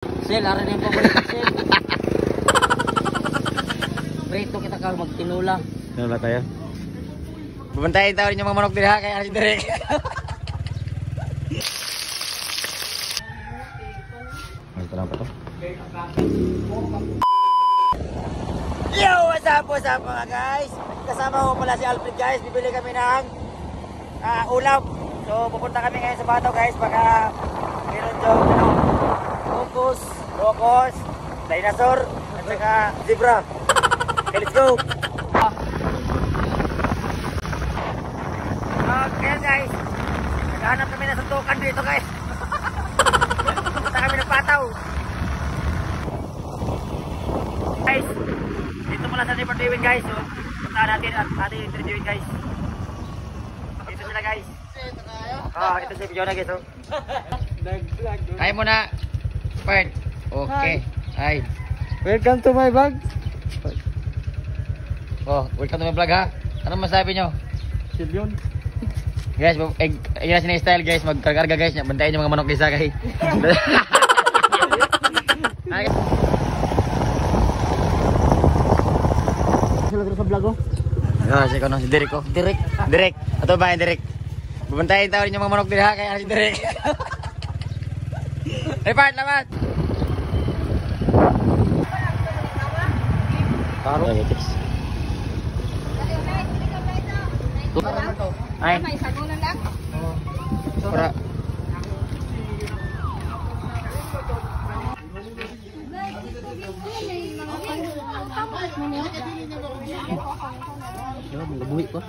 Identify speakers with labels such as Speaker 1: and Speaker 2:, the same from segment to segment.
Speaker 1: Sel, aran yung paborito, Sel. Prito kita kang magtinula.
Speaker 2: Tinula tayo. Bubantayin tayo rin yung mga manok din ha, kaya si Derek. Ito lang pa to. Yo! What's up mga guys? Kasama ko pala si Alfred guys. Bibili kami ng ulam. So pupunta kami ngayon sa Bato guys. Baka meron dyan locos, dinosaur, at saka zebra. Okay, let's go! Okay guys, naghahanap kami na suntukan dito guys. Punta kami ng Pataw. Guys, dito mula sa Libertywin guys. So, punta natin at ating interviewin guys. Dito sila guys. Ito si Fiona guys. Kaya mo na, Pert. Okay. Hi.
Speaker 3: Welcome to my vlog.
Speaker 2: Welcome to my vlog ha. Anong masabi nyo?
Speaker 3: Silyon.
Speaker 2: Guys, yun na sinistyle guys, magkarga guys, bantayin yung mga manok isa guys.
Speaker 1: Sila sa vlog ko.
Speaker 2: Si Derek ko. Derek. Ato ba yung Derek? Bubantayin tayo rin yung mga manok din ha, kaya si Derek. Repart naman!
Speaker 1: Taro.
Speaker 2: Ay.
Speaker 4: May sagunan lang.
Speaker 2: Para.
Speaker 1: Yo, malabuhi ko.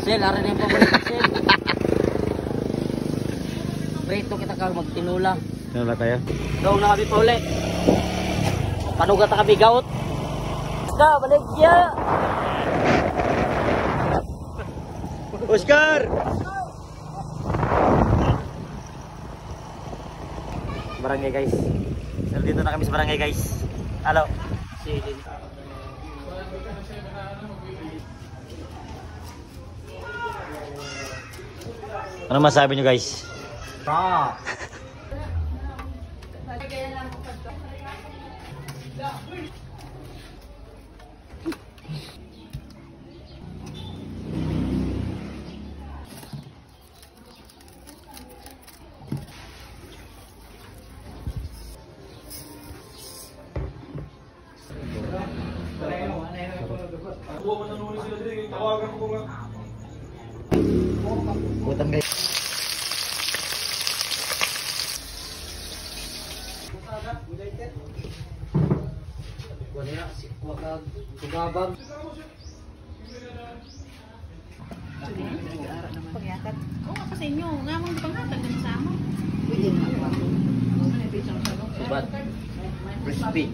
Speaker 1: Sel, aran yung paborito, Sel. Prito kita kang magtinula.
Speaker 2: Tinula tayo.
Speaker 1: Gawin na kami pa uli. Panugat na kami gaot. Ka, baligya!
Speaker 2: Oscar! Barangay guys. Sir, dito na kami sa barangay guys. Halo. Ano masabi nyo guys? Butan guys.
Speaker 4: Pagyakat. Oo, kasi inyo. Nga mong pangatag na sa amo.
Speaker 1: Subat. Crispy.